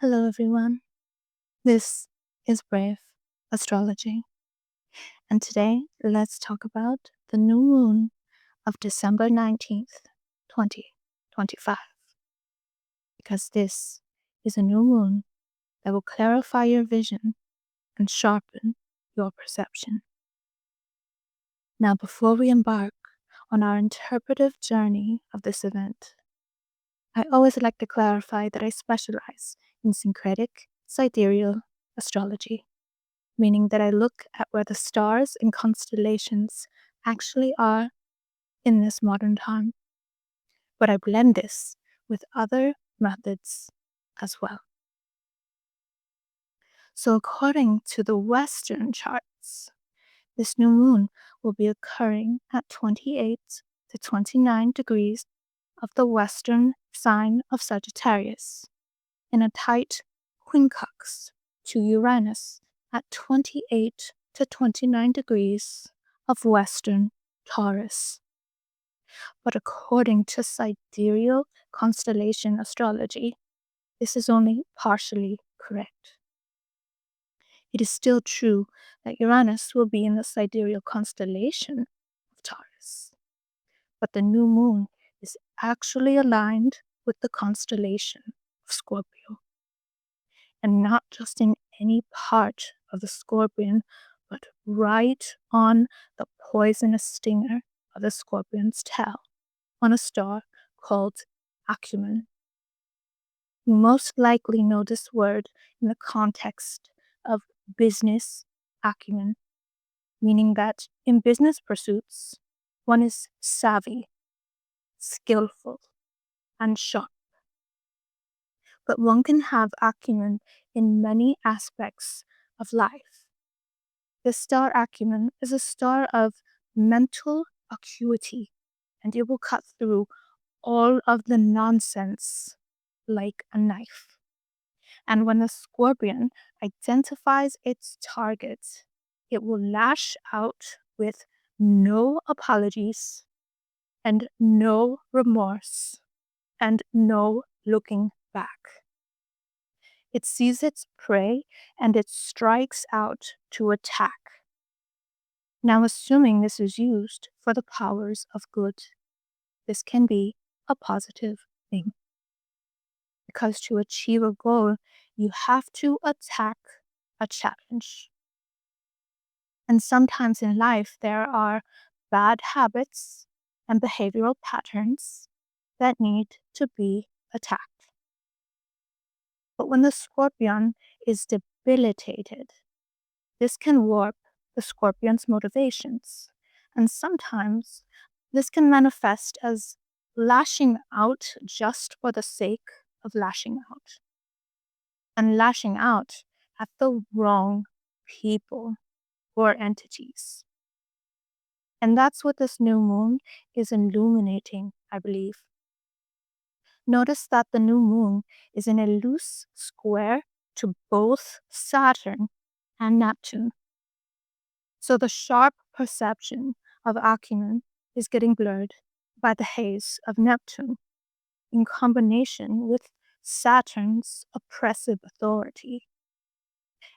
Hello, everyone. This is Brave Astrology, and today let's talk about the new moon of December 19th, 2025, because this is a new moon that will clarify your vision and sharpen your perception. Now, before we embark on our interpretive journey of this event, I always like to clarify that I specialize in syncretic sidereal astrology, meaning that I look at where the stars and constellations actually are in this modern time. But I blend this with other methods as well. So, according to the Western charts, this new moon will be occurring at 28 to 29 degrees of the Western sign of Sagittarius in a tight quincunx to Uranus at 28 to 29 degrees of Western Taurus. But according to sidereal constellation astrology, this is only partially correct. It is still true that Uranus will be in the sidereal constellation of Taurus, but the new moon is actually aligned with the constellation of Scorpio, and not just in any part of the scorpion, but right on the poisonous stinger of the scorpion's tail, on a star called acumen. You most likely know this word in the context of business acumen, meaning that in business pursuits, one is savvy, skillful, and sharp. But one can have acumen in many aspects of life. The star acumen is a star of mental acuity, and it will cut through all of the nonsense like a knife. And when the scorpion identifies its target, it will lash out with no apologies and no remorse and no looking back. It sees its prey and it strikes out to attack. Now, assuming this is used for the powers of good, this can be a positive thing. Because to achieve a goal, you have to attack a challenge. And sometimes in life, there are bad habits and behavioral patterns that need to be attacked. But when the scorpion is debilitated, this can warp the scorpion's motivations. And sometimes this can manifest as lashing out just for the sake of lashing out. And lashing out at the wrong people or entities. And that's what this new moon is illuminating, I believe. Notice that the new moon is in a loose square to both Saturn and Neptune. So the sharp perception of acumen is getting blurred by the haze of Neptune, in combination with Saturn's oppressive authority.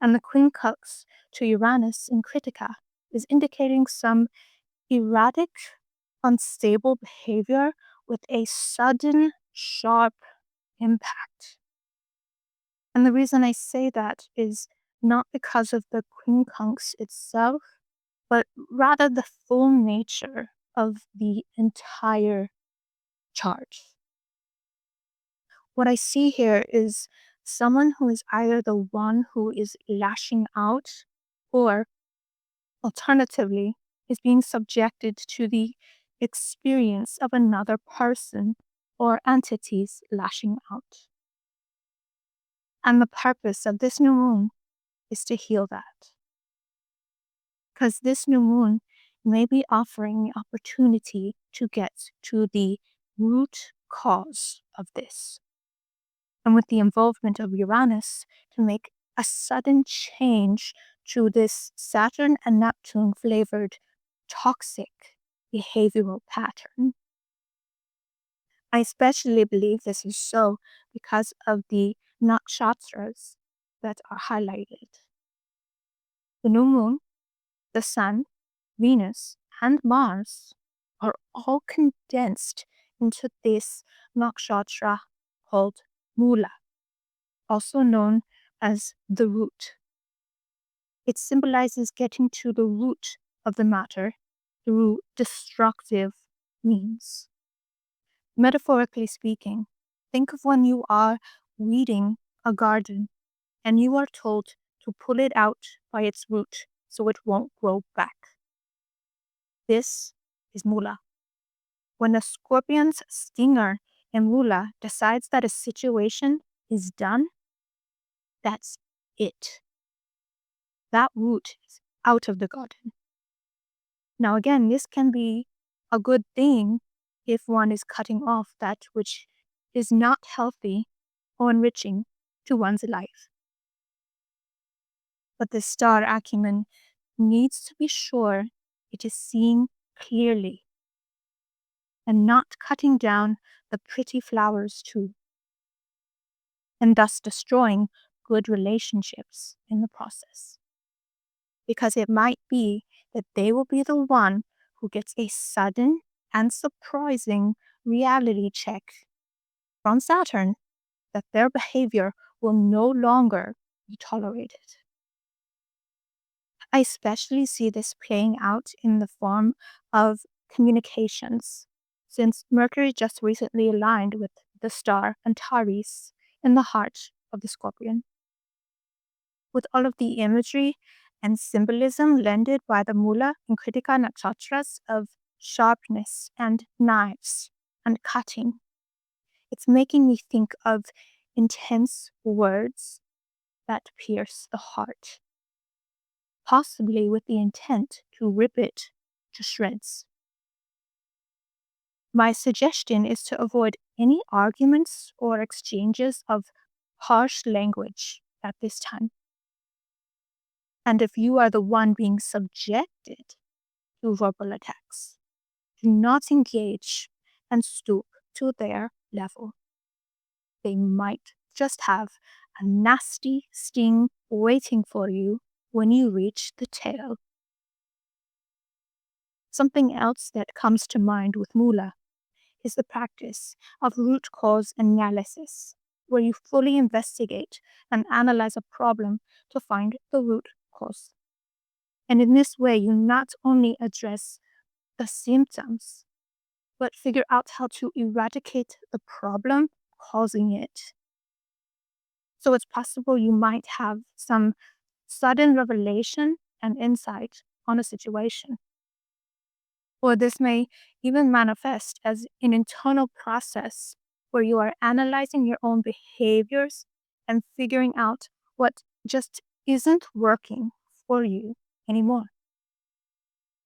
And the quincunx to Uranus in Critica is indicating some erratic, unstable behavior with a sudden, sharp impact. And the reason I say that is not because of the quincunx itself, but rather the full nature of the entire chart. What I see here is someone who is either the one who is lashing out, or alternatively, is being subjected to the experience of another person or entities lashing out. And the purpose of this new moon is to heal that. Because this new moon may be offering the opportunity to get to the root cause of this. And with the involvement of Uranus, to make a sudden change to this Saturn and Neptune flavored toxic behavioral pattern. I especially believe this is so because of the nakshatras that are highlighted. The new moon, the sun, Venus, and Mars are all condensed into this nakshatra called Mula, also known as the root. It symbolizes getting to the root of the matter through destructive means. Metaphorically speaking, think of when you are weeding a garden and you are told to pull it out by its root so it won't grow back. This is Mula. When a scorpion's stinger in Mula decides that a situation is done, that's it. That root is out of the garden. Now, again, this can be a good thing if one is cutting off that which is not healthy or enriching to one's life. But the star acumen needs to be sure it is seeing clearly and not cutting down the pretty flowers too, and thus destroying good relationships in the process. Because it might be that they will be the one who gets a sudden and surprising reality check from Saturn that their behavior will no longer be tolerated. I especially see this playing out in the form of communications, since Mercury just recently aligned with the star Antares in the heart of the Scorpion. With all of the imagery and symbolism lended by the Mula and Kritika nakshatras of sharpness and knives and cutting, it's making me think of intense words that pierce the heart, possibly with the intent to rip it to shreds. My suggestion is to avoid any arguments or exchanges of harsh language at this time. And if you are the one being subjected to verbal attacks, do not engage and stoop to their level. They might just have a nasty sting waiting for you when you reach the tail. Something else that comes to mind with Mula is the practice of root cause analysis, where you fully investigate and analyze a problem to find the root cause. And in this way, you not only address the symptoms, but figure out how to eradicate the problem causing it. So it's possible you might have some sudden revelation and insight on a situation. Or this may even manifest as an internal process where you are analyzing your own behaviors and figuring out what just isn't working for you anymore.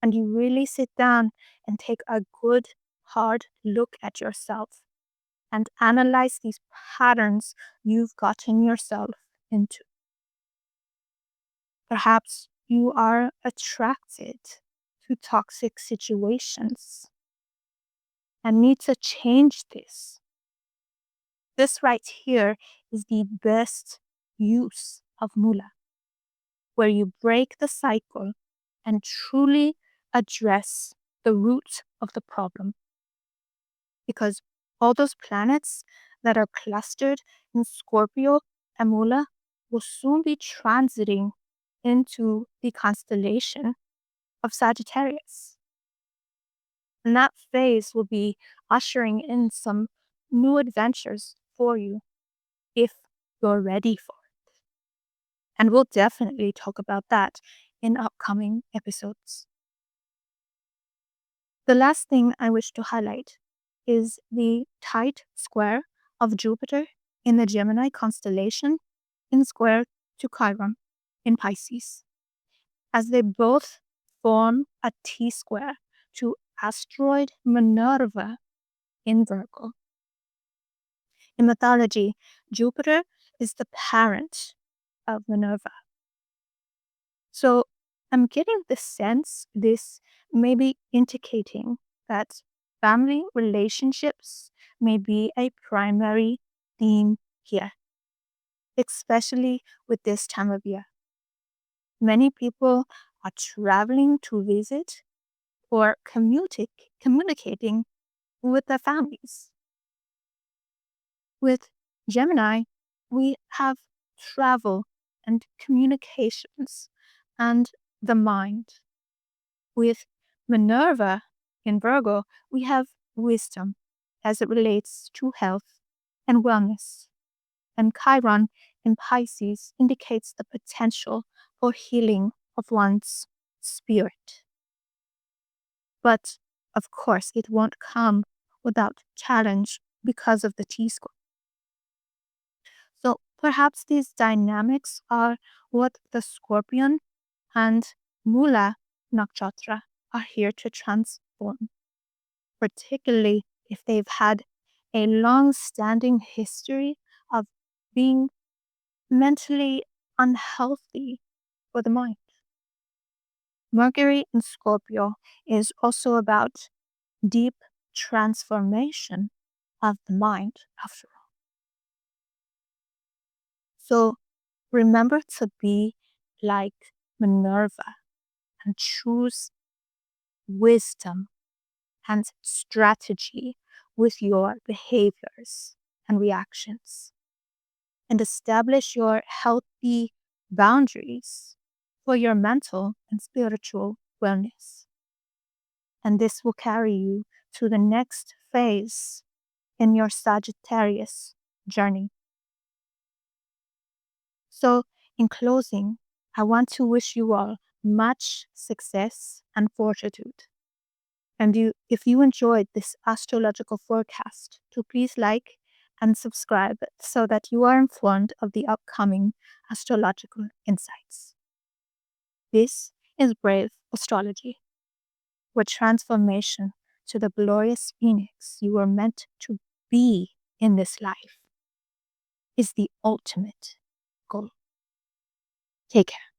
And you really sit down and take a good, hard look at yourself and analyze these patterns you've gotten yourself into. Perhaps you are attracted to toxic situations and need to change this. This right here is the best use of Mula, where you break the cycle and truly address the root of the problem. Because all those planets that are clustered in Scorpio and Mula will soon be transiting into the constellation of Sagittarius. And that phase will be ushering in some new adventures for you if you're ready for it. And we'll definitely talk about that in upcoming episodes. The last thing I wish to highlight is the tight square of Jupiter in the Gemini constellation in square to Chiron in Pisces, as they both form a T-square to asteroid Minerva in Virgo. In mythology, Jupiter is the parent of Minerva. So I'm getting the sense this may be indicating that family relationships may be a primary theme here. especially with this time of year. Many people are traveling to visit or communicating with their families. With Gemini, we have travel and communications and the mind. With Minerva in Virgo, we have wisdom as it relates to health and wellness. And Chiron in Pisces indicates the potential for healing of one's spirit. But of course, it won't come without challenge because of the T-square. So perhaps these dynamics are what the Scorpion and Mula nakshatra are here to transform, particularly if they've had a long-standing history of being mentally unhealthy for the mind. Mercury in Scorpio is also about deep transformation of the mind, after all. So remember to be like Minerva and choose wisdom and strategy with your behaviors and reactions, and establish your healthy boundaries for your mental and spiritual wellness. And this will carry you to the next phase in your Sagittarius journey. So, in closing, I want to wish you all much success and fortitude. And if you enjoyed this astrological forecast, to please like and subscribe so that you are informed of the upcoming astrological insights. This is Brave Astrology, where transformation to the glorious phoenix you were meant to be in this life is the ultimate goal. Take care.